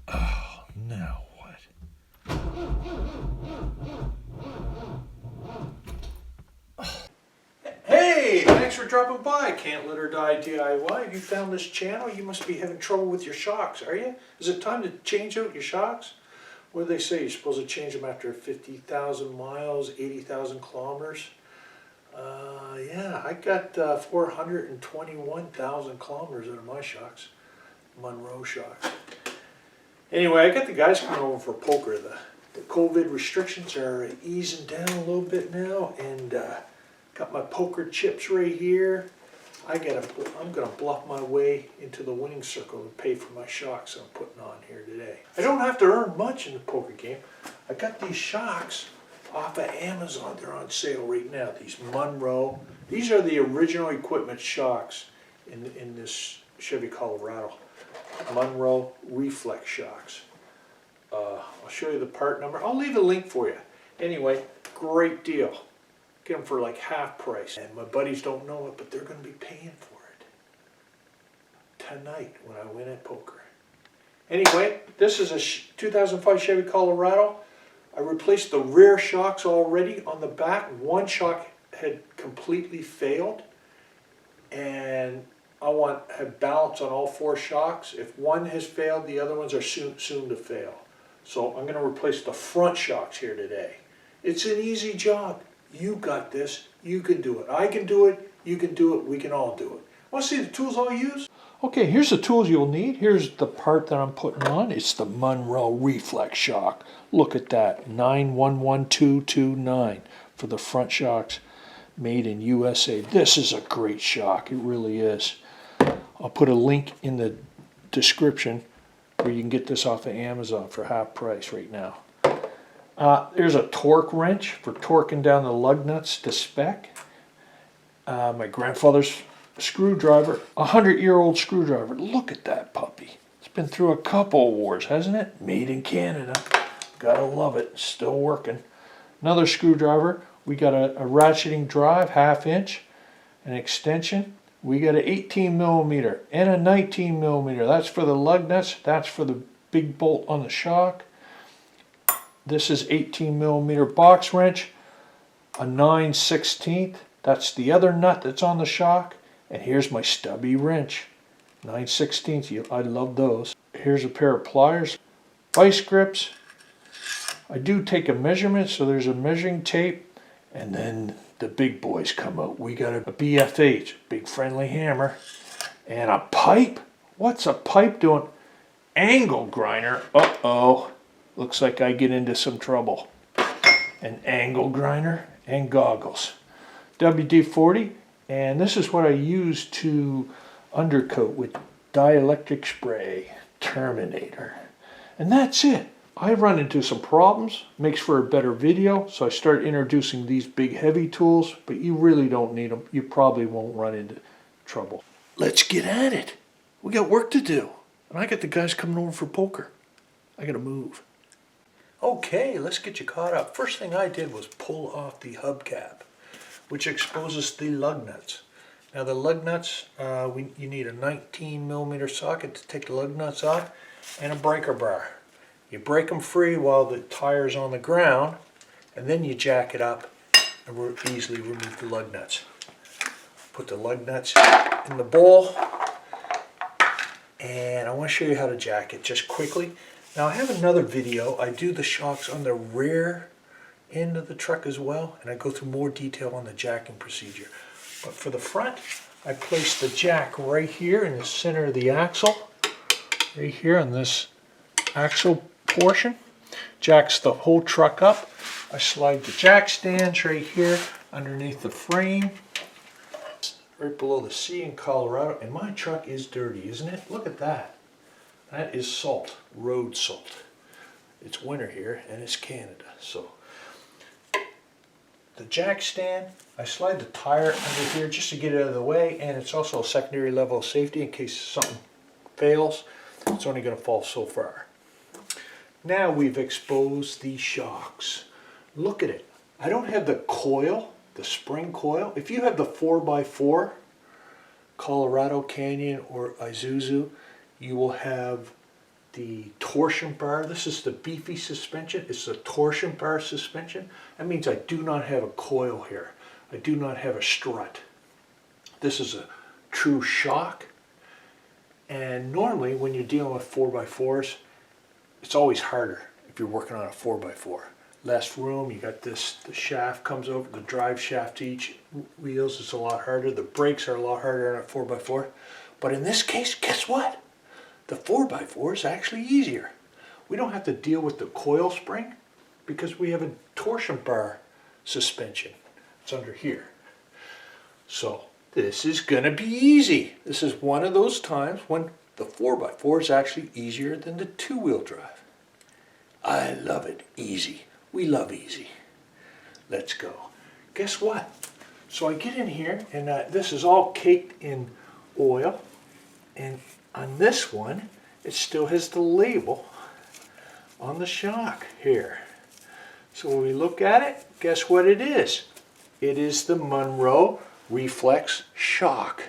Oh, now what? Hey, thanks for dropping by. Can't Let Her Die DIY. If you found this channel, you must be having trouble with your shocks, are you? Is it time to change out your shocks? What do they say? You're supposed to change them after 50,000 miles, 80,000 kilometers. Yeah, I got 421,000 kilometers out of my shocks. Monroe shocks. Anyway, I got the guys coming over for poker. The COVID restrictions are easing down a little bit now, and got my poker chips right here. I'm gonna bluff my way into the winning circle and pay for my shocks I'm putting on here today. I don't have to earn much in the poker game. I got these shocks off of Amazon. They're on sale right now. These Monroe. These are the original equipment shocks in this Chevy Colorado. Monroe reflex shocks. I'll show you the part number. I'll leave a link for you. Anyway, great deal. Get them for like half price. And my buddies don't know it, but they're going to be paying for it tonight when I win at poker. Anyway, this is a 2005 Chevy Colorado. I replaced the rear shocks already on the back. One shock had completely failed, and I have balance on all four shocks. If one has failed, the other ones are soon to fail. So I'm going to replace the front shocks here today. It's an easy job. You got this. You can do it. I can do it. You can do it. We can all do it. Want to see the tools I'll use? Okay, here's the tools you'll need. Here's the part that I'm putting on. It's the Monroe reflex shock. Look at that, 911229 for the front shocks, made in USA. This is a great shock. It really is. I'll put a link in the description where you can get this off of Amazon for half price right now. There's a torque wrench for torquing down the lug nuts to spec. My grandfather's screwdriver, 100-year-old screwdriver. Look at that puppy. It's been through a couple of wars, hasn't it? Made in Canada. Gotta love it. Still working. Another screwdriver. We got a ratcheting drive, 1/2 inch, an extension. We got an 18 millimeter and a 19 millimeter. That's for the lug nuts. That's for the big bolt on the shock. This is 18 millimeter box wrench, a 9/16. That's the other nut that's on the shock. And here's my stubby wrench, 9/16. I love those. Here's a pair of pliers, vice grips. I do take a measurement, so there's a measuring tape. And then the big boys come out. We got a BFH, big friendly hammer, and a pipe. What's a pipe doing? Angle grinder. Uh-oh. Looks like I get into some trouble. An angle grinder and goggles. WD-40, and this is what I use to undercoat with dielectric spray. Terminator. And that's it. I run into some problems, makes for a better video, so I start introducing these big heavy tools, but you really don't need them. You probably won't run into trouble. Let's get at it. We got work to do. And I got the guys coming over for poker. I gotta move. Okay, let's get you caught up. First thing I did was pull off the hubcap, which exposes the lug nuts. Now the lug nuts, you need a 19 millimeter socket to take the lug nuts off, and a breaker bar. You break them free while the tire's on the ground, and then you jack it up and easily remove the lug nuts. Put the lug nuts in the bowl, and I want to show you how to jack it just quickly. Now I have another video. I do the shocks on the rear end of the truck as well, and I go through more detail on the jacking procedure. But for the front, I place the jack right here in the center of the axle, right here on this axle portion. Jacks the whole truck up. I slide the jack stands right here underneath the frame, right below the C in Colorado. And my truck is dirty, isn't it? Look at that. That is salt, road salt. It's winter here and it's Canada. So the jack stand, I slide the tire under here just to get it out of the way, and it's also a secondary level of safety in case something fails. It's only going to fall so far. Now we've exposed the shocks. Look at it. I don't have the coil, the spring coil. If you have the 4x4, Colorado Canyon or Isuzu, you will have the torsion bar. This is the beefy suspension. It's the torsion bar suspension. That means I do not have a coil here. I do not have a strut. This is a true shock. And normally when you're dealing with 4x4s, it's always harder if you're working on a 4x4. Less room, you got this, the shaft comes over, the drive shaft to each wheels is a lot harder. The brakes are a lot harder on a 4x4. But in this case, guess what? The 4x4 is actually easier. We don't have to deal with the coil spring because we have a torsion bar suspension. It's under here. So this is gonna be easy. This is one of those times when the 4x4 is actually easier than the two-wheel drive. I love it, easy. We love easy. Let's go. Guess what? So I get in here and this is all caked in oil, and on this one it still has the label on the shock here. So when we look at it, guess what it is? It is the Monroe Reflex Shock.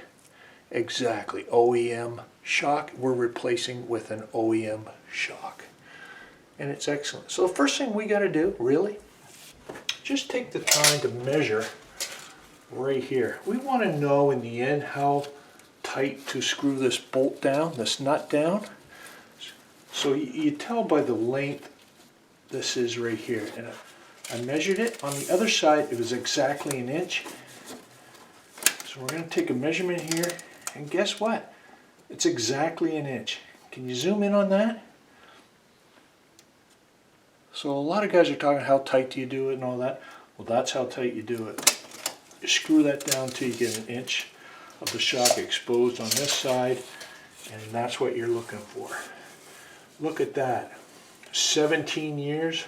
Exactly, OEM shock. We're replacing with an OEM shock. And it's excellent. So the first thing we got to do, really, just take the time to measure right here. We want to know in the end how tight to screw this bolt down, this nut down. So you tell by the length this is right here. And I measured it. On the other side, it was exactly an inch. So we're going to take a measurement here, and guess what? It's exactly an inch. Can you zoom in on that? So a lot of guys are talking how tight do you do it and all that. Well, that's how tight you do it. You screw that down till you get an inch of the shock exposed on this side, and that's what you're looking for. Look at that. 17 years.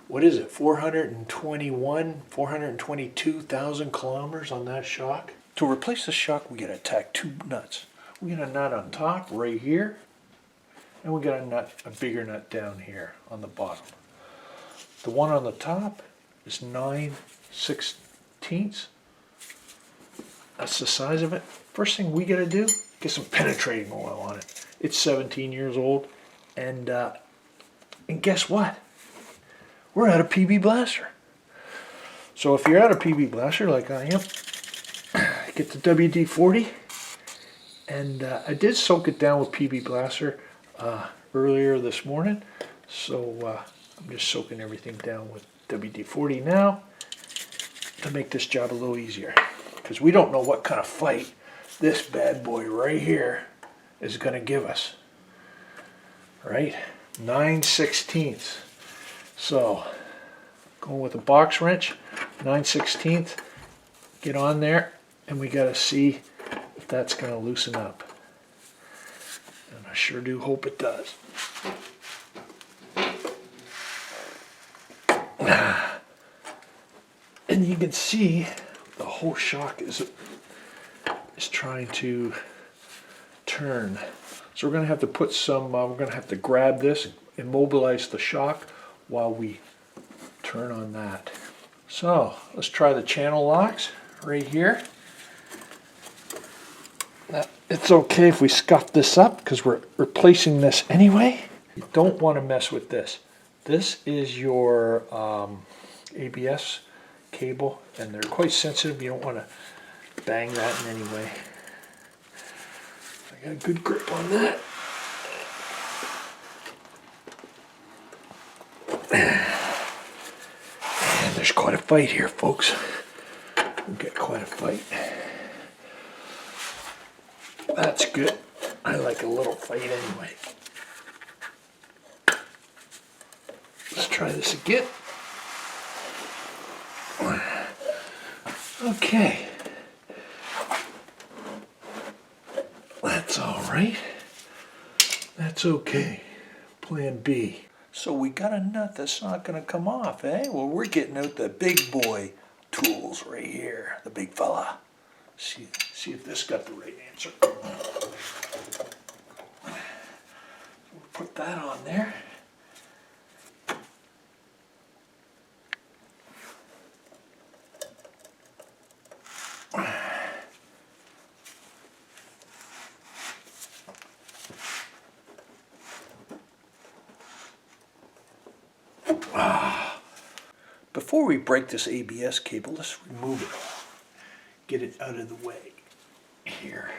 What is it? 422,000 kilometers on that shock. To replace the shock, we got to tack two nuts. We got a nut on top right here, and we got a bigger nut down here on the bottom. The one on the top is 9/16. That's the size of it. First thing we got to do, get some penetrating oil on it. It's 17 years old, and guess what? We're out of PB Blaster. So if you're out of PB Blaster like I am, get the WD-40, and I did soak it down with PB Blaster earlier this morning, so I'm just soaking everything down with WD-40 now to make this job a little easier, because we don't know what kind of fight this bad boy right here is going to give us. Right? 9/16. So going with a box wrench, 9/16, get on there, and we got to see if that's going to loosen up. And I sure do hope it does. And you can see the whole shock is trying to turn. So we're going to have to put some, we're going to have to grab this, immobilize the shock while we turn on that. So let's try the channel locks right here. Now, it's okay if we scuff this up because we're replacing this anyway. You don't want to mess with this. This is your ABS cable, and they're quite sensitive. You don't want to bang that in any way. I got a good grip on that. And there's quite a fight here, folks. We'll get quite a fight. That's good. I like a little fight anyway. Let's try this again. Okay. That's all right. That's okay. Plan B. So we got a nut that's not going to come off, eh? Well, we're getting out the big boy tools right here. The big fella. See if this got the right answer. We'll put that on there. Before we break this ABS cable, let's remove it. Get it out of the way here.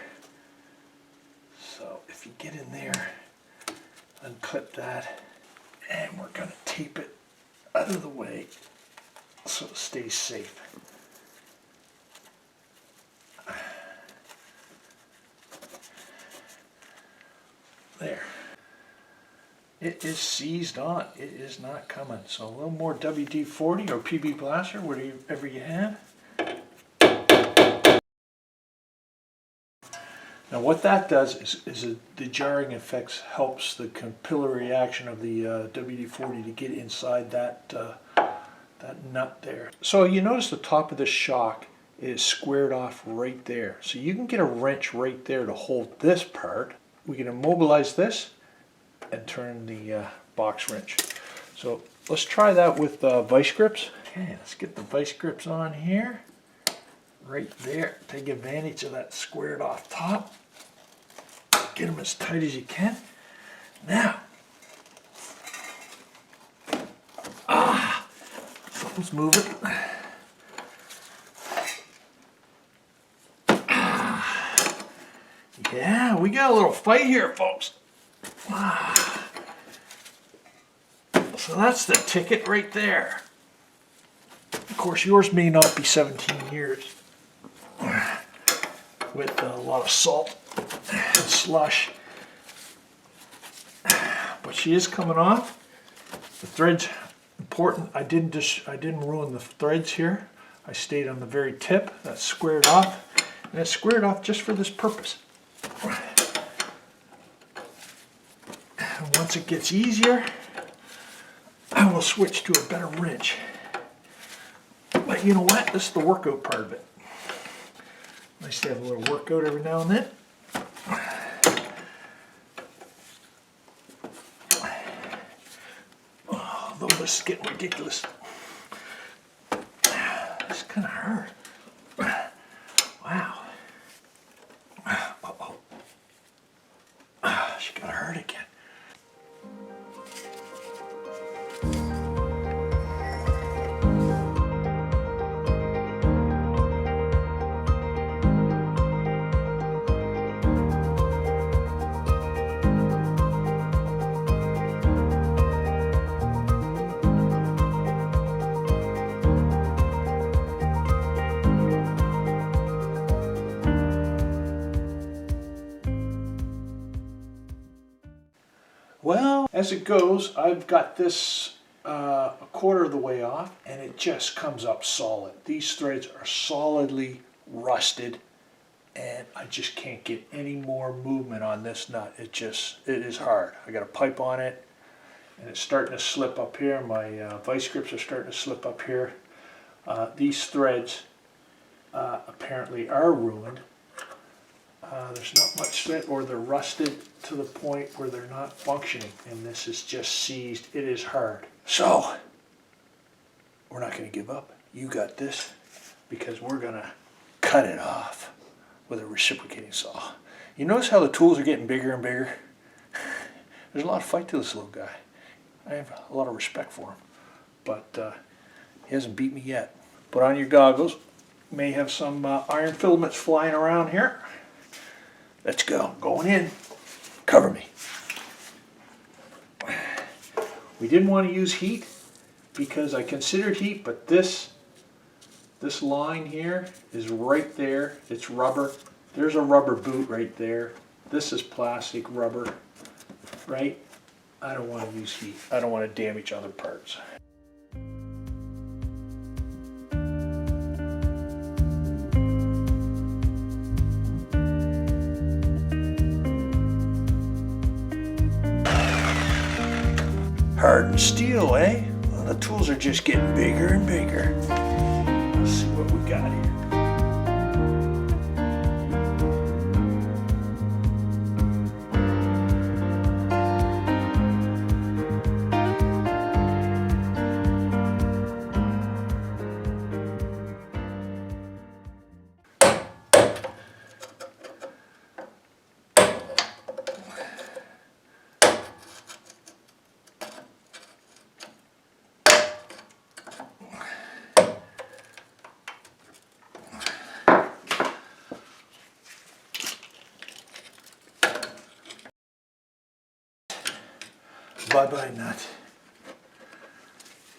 So if you get in there, unclip that, and we're going to tape it out of the way so it stays safe. There. It is seized on. It is not coming. So a little more WD-40 or PB Blaster, whatever you have. Now what that does is the jarring effects helps the capillary action of the WD-40 to get inside that nut there. So you notice the top of the shock is squared off right there. So you can get a wrench right there to hold this part. We can immobilize this and turn the box wrench. So let's try that with vice grips. Okay, let's get the vice grips on here. Right there. Take advantage of that squared off top. Get them as tight as you can. Now, something's moving. Yeah, we got a little fight here, folks. So that's the ticket right there. Of course, yours may not be 17 years with a lot of salt and slush, but she is coming off. The thread's important. I didn't ruin the threads here. I stayed on the very tip. That's squared off, and it's squared off just for this purpose. And once it gets easier, I will switch to a better wrench. But you know what? This is the workout part of it. Nice to have a little workout every now and then. Although this is getting ridiculous. It's kind of hard. Wow. Uh-oh. She got hurt again. Well, as it goes, I've got this a quarter of the way off, and it just comes up solid. These threads are solidly rusted, and I just can't get any more movement on this nut. It is hard. I got a pipe on it, and it's starting to slip up here. My vice grips are starting to slip up here. These threads apparently are ruined. There's not much thread, or they're rusted to the point where they're not functioning, and this is just seized. It is hard. So, we're not going to give up. You got this, because we're going to cut it off with a reciprocating saw. You notice how the tools are getting bigger and bigger? There's a lot of fight to this little guy. I have a lot of respect for him, but he hasn't beat me yet. Put on your goggles. May have some iron filaments flying around here. Let's go. Going in. Cover me. We didn't want to use heat because I considered heat, but this line here is right there. It's rubber. There's a rubber boot right there. This is plastic rubber, right? I don't want to use heat. I don't want to damage other parts. Hardened steel, eh? Well, the tools are just getting bigger and bigger. Let's see what we got here. Bye-bye, nut.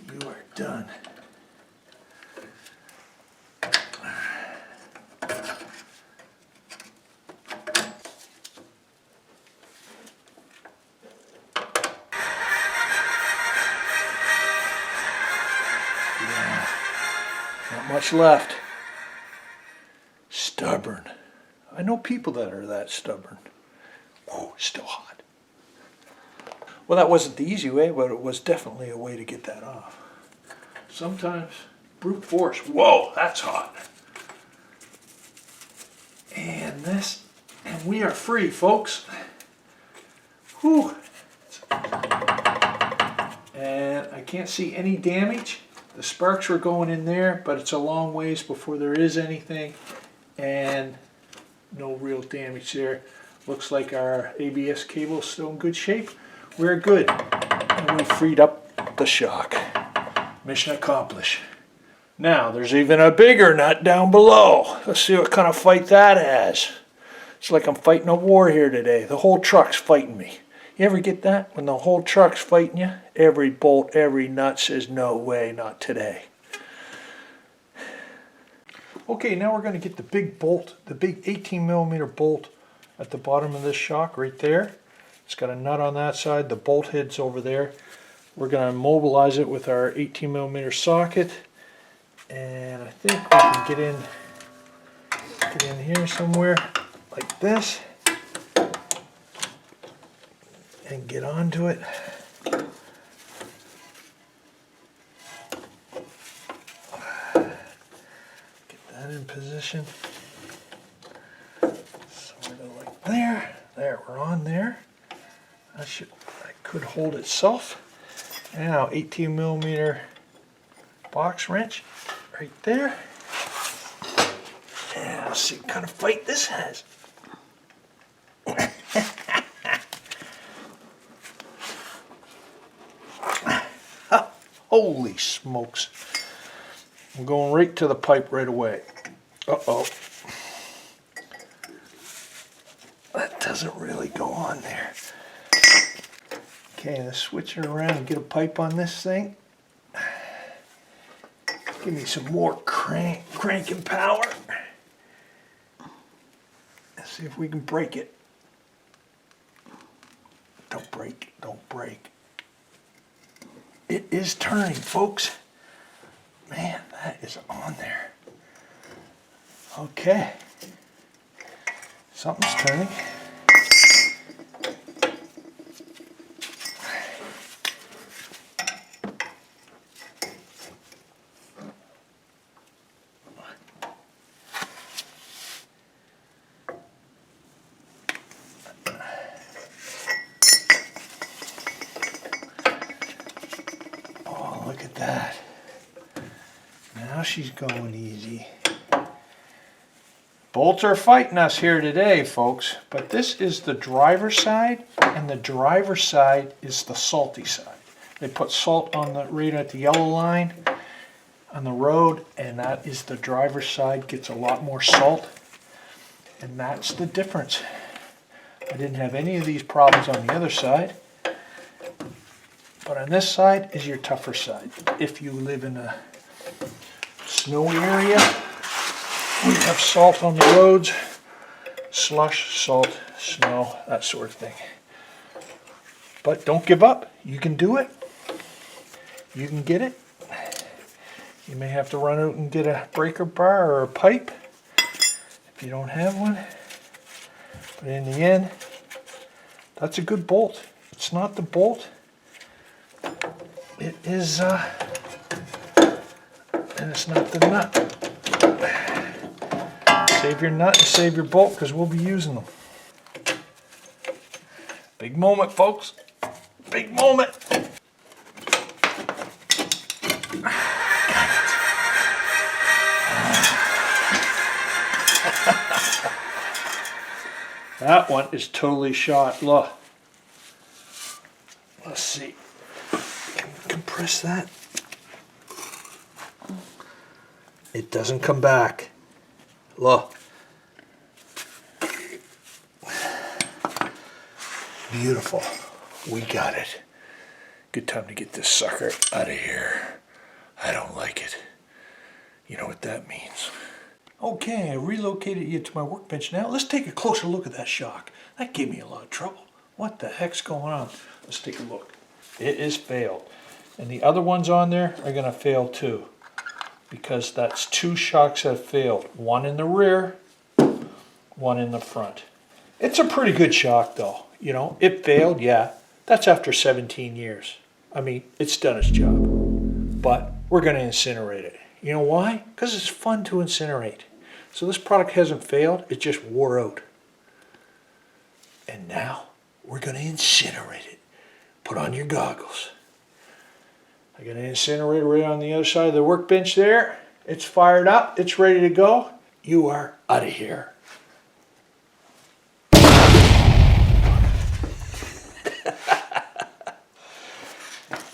You are done. Yeah, not much left. Stubborn. I know people that are that stubborn. Whoa, still hot. Well, that wasn't the easy way, but it was definitely a way to get that off. Sometimes brute force. Whoa, that's hot. And this, and we are free, folks. Whew. And I can't see any damage. The sparks were going in there, but it's a long ways before there is anything. And no real damage there. Looks like our ABS cable is still in good shape. We're good. And we freed up the shock. Mission accomplished. Now, there's even a bigger nut down below. Let's see what kind of fight that has. It's like I'm fighting a war here today. The whole truck's fighting me. You ever get that? When the whole truck's fighting you, every bolt, every nut says, no way, not today. Okay, now we're going to get the big bolt, the big 18 millimeter bolt at the bottom of this shock right there. It's got a nut on that side, the bolt head's over there. We're going to immobilize it with our 18 millimeter socket. And I think we can get in here somewhere like this and get onto it. Get that in position. Sort of like there. There, we're on there. That could hold itself. Now 18 millimeter box wrench right there. And let's see what kind of fight this has. Holy smokes. I'm going right to the pipe right away. Uh-oh. That doesn't really go on there. Okay, let's switch it around and get a pipe on this thing. Give me some more cranking power. Let's see if we can break it. Don't break, don't break. It is turning, folks. Man, that is on there. Okay. Something's turning. Look at that. Now she's going easy. Bolts are fighting us here today, folks, but this is the driver's side, and the driver's side is the salty side. They put salt on the right at the yellow line on the road, and that is the driver's side, gets a lot more salt, and that's the difference. I didn't have any of these problems on the other side. But on this side is your tougher side. If you live in a snowy area, we have salt on the roads, slush, salt, snow, that sort of thing. But don't give up. You can do it. You can get it. You may have to run out and get a breaker bar or a pipe if you don't have one. But in the end, that's a good bolt. It's not the bolt. It is, and it's not the nut. Save your nut and save your bolt because we'll be using them. Big moment, folks. Big moment. That one is totally shot. Look. Let's see. Compress that. It doesn't come back. Look. Beautiful. We got it. Good time to get this sucker out of here. I don't like it. You know what that means. Okay, I relocated you to my workbench now. Let's take a closer look at that shock. That gave me a lot of trouble. What the heck's going on? Let's take a look. It is failed. And the other ones on there are going to fail too. Because that's two shocks that have failed. One in the rear, one in the front. It's a pretty good shock though. You know, it failed, yeah. That's after 17 years. I mean, it's done its job. But we're going to incinerate it. You know why? Because it's fun to incinerate. So this product hasn't failed, it just wore out. And now we're going to incinerate it. Put on your goggles. I got an incinerator right on the other side of the workbench there. It's fired up, it's ready to go. You are out of here.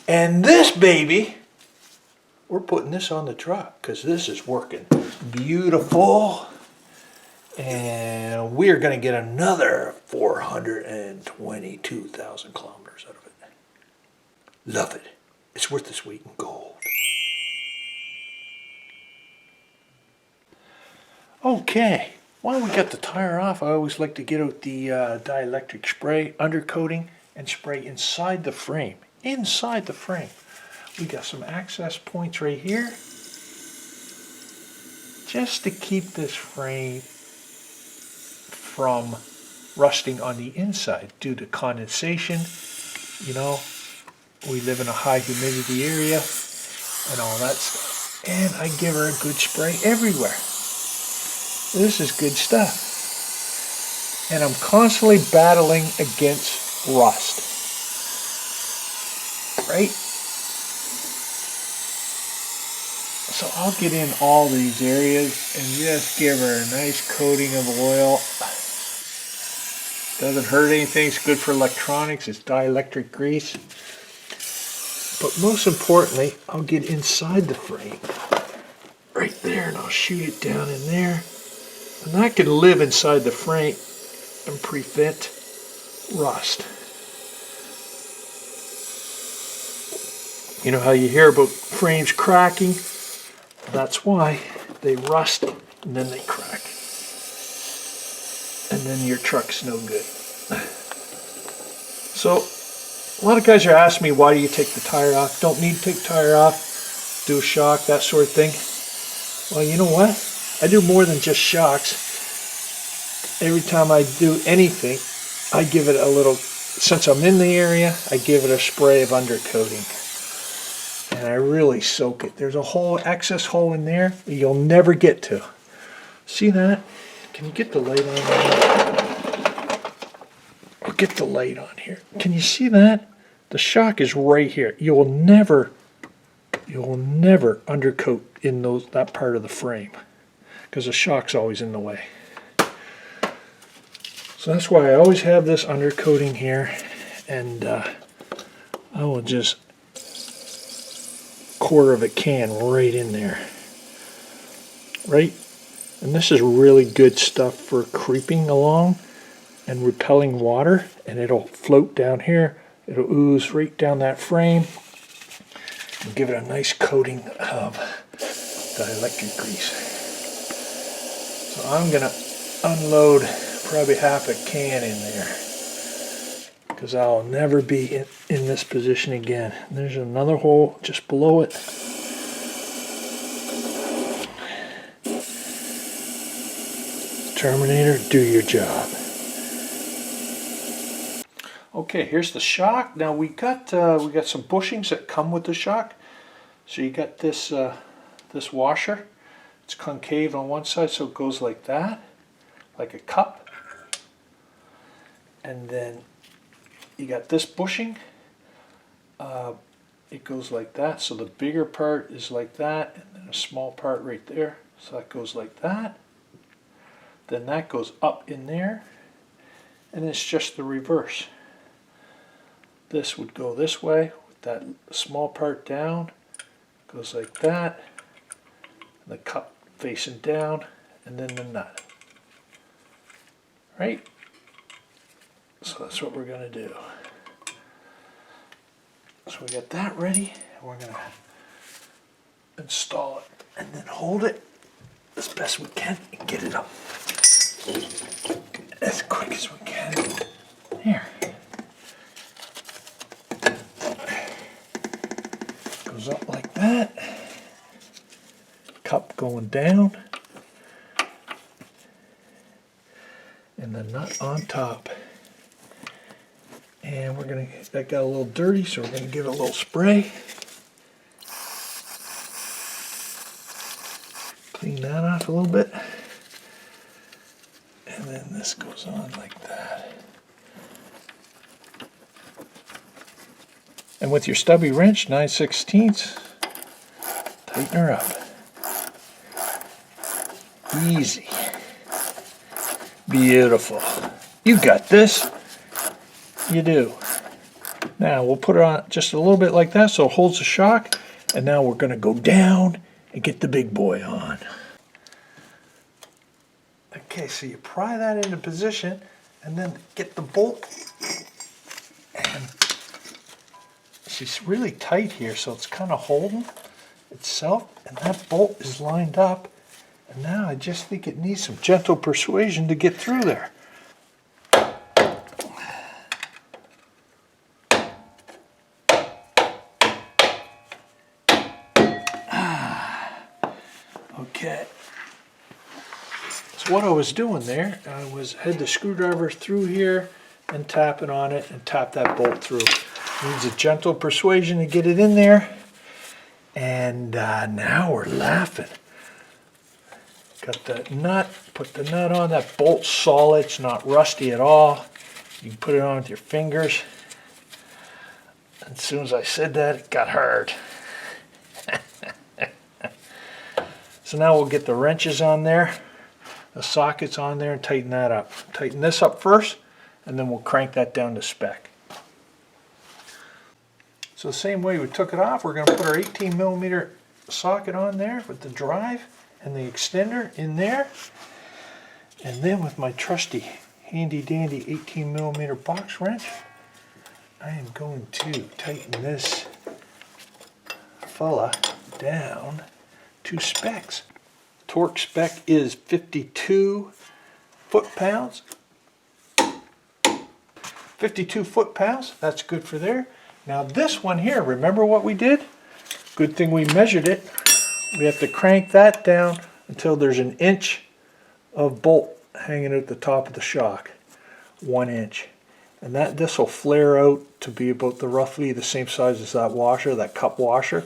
And this baby, we're putting this on the truck because this is working beautiful. And we're going to get another 422,000 kilometers out of it. Love it. It's worth its weight in gold. Okay, while we got the tire off, I always like to get out the dielectric spray, undercoating, and spray inside the frame. Inside the frame. We got some access points right here. Just to keep this frame from rusting on the inside due to condensation. You know, we live in a high humidity area and all that stuff. And I give her a good spray everywhere. This is good stuff. And I'm constantly battling against rust. Right? So I'll get in all these areas and just give her a nice coating of oil. Doesn't hurt anything, it's good for electronics, it's dielectric grease. But most importantly, I'll get inside the frame, right there, and I'll shoot it down in there. And that can live inside the frame and prevent rust. You know how you hear about frames cracking? That's why they rust and then they crack. And then your truck's no good. So, a lot of guys are asking me, why do you take the tire off? Don't need to take the tire off, do a shock, that sort of thing. Well, you know what? I do more than just shocks. Every time I do anything, I give it a little, since I'm in the area, I give it a spray of undercoating. And I really soak it. There's a whole excess hole in there that you'll never get to. See that? Can you get the light on here? I'll get the light on here. Can you see that? The shock is right here. You'll never undercoat in that part of the frame because the shock's always in the way. So that's why I always have this undercoating here, and I will just quarter of a can right in there. Right? And this is really good stuff for creeping along and repelling water, and it'll float down here. It'll ooze right down that frame and give it a nice coating of dielectric grease. So I'm going to unload probably half a can in there because I'll never be in this position again. And there's another hole just below it. Terminator, do your job. Okay, here's the shock. Now we got some bushings that come with the shock. So you got this this washer. It's concave on one side, so it goes like that, like a cup. And then you got this bushing. It goes like that. So the bigger part is like that, and then a small part right there. So that goes like that. Then that goes up in there, and it's just the reverse. This would go this way with that small part down, goes like that, and the cup facing down, and then the nut. Right? So that's what we're going to do. So So we got that ready. We're gonna install it and then hold it as best we can and get it up as quick as we can. Here. Goes up like that. Cup going down. And the nut on top. And we're gonna, that got a little dirty, so we're gonna give it a little spray. Clean that off a little bit. And then this goes on like that. And with your stubby wrench, 9/16, tighten her up. Easy. Beautiful. You got this. You do. Now we'll put it on just a little bit like that so it holds the shock. And now we're going to go down and get the big boy on. Okay, so you pry that into position and then get the bolt. And she's really tight here, so it's kind of holding itself. And that bolt is lined up. And now I just think it needs some gentle persuasion to get through there. Okay. So what I was doing there, I had the screwdriver through here and tapping on it and tap that bolt through. Needs a gentle persuasion to get it in there. And now we're laughing. Got the nut, put the nut on, that bolt's solid, it's not rusty at all. You can put it on with your fingers. And as soon as I said that, it got hard. So now we'll get the wrenches on there, the sockets on there, and tighten that up. Tighten this up first, and then we'll crank that down to spec. So the same way we took it off, we're going to put our 18mm socket on there with the drive and the extender in there. And then with my trusty handy dandy 18mm box wrench, I am going to tighten this fella down to specs. Torque spec is 52 foot-pounds. 52 foot-pounds, that's good for there. Now this one here, remember what we did? Good thing we measured it. We have to crank that down until there's an inch of bolt hanging at the top of the shock. 1 inch. And this will flare out to be about roughly the same size as that washer, that cup washer.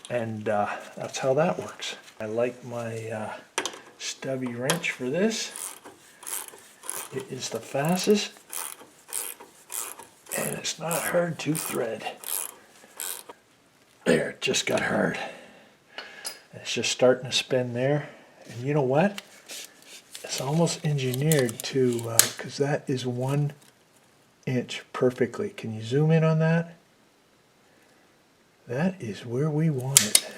And that's how that works. I like my stubby wrench for this. It is the fastest. And it's not hard to thread. There, it just got hard. It's just starting to spin there. And you know what? It's almost engineered to, because that is 1 inch perfectly. Can you zoom in on that? That is where we want it.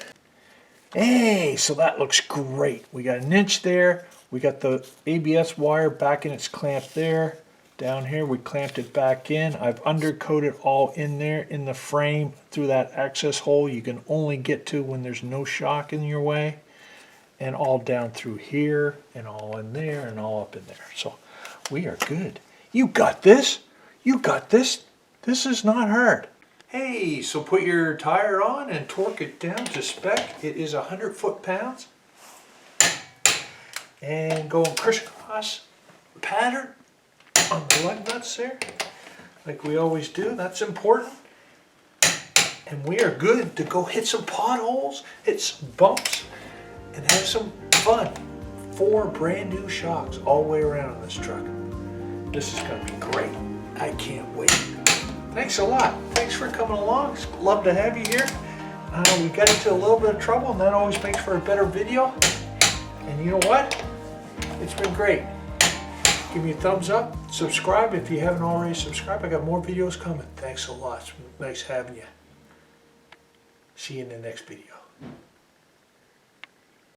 Hey, so that looks great. We got 1 inch there. We got the ABS wire back in its clamp there. Down here we clamped it back in. I've undercoated all in there in the frame through that access hole you can only get to when there's no shock in your way. And all down through here and all in there and all up in there. So we are good. You got this. You got this. This is not hard. Hey, so put your tire on and torque it down to spec. It is 100 foot-pounds. And go crisscross pattern on the lug nuts there, like we always do. That's important. And we are good to go hit some potholes, hit some bumps, and have some fun. 4 brand new shocks all the way around on this truck. This is going to be great. I can't wait. Thanks a lot. Thanks for coming along. It's love to have you here. We got into a little bit of trouble, and that always makes for a better video. And you know what? It's been great. Give me a thumbs up. Subscribe if you haven't already subscribed. I got more videos coming. Thanks a lot. It's nice having you. See you in the next video.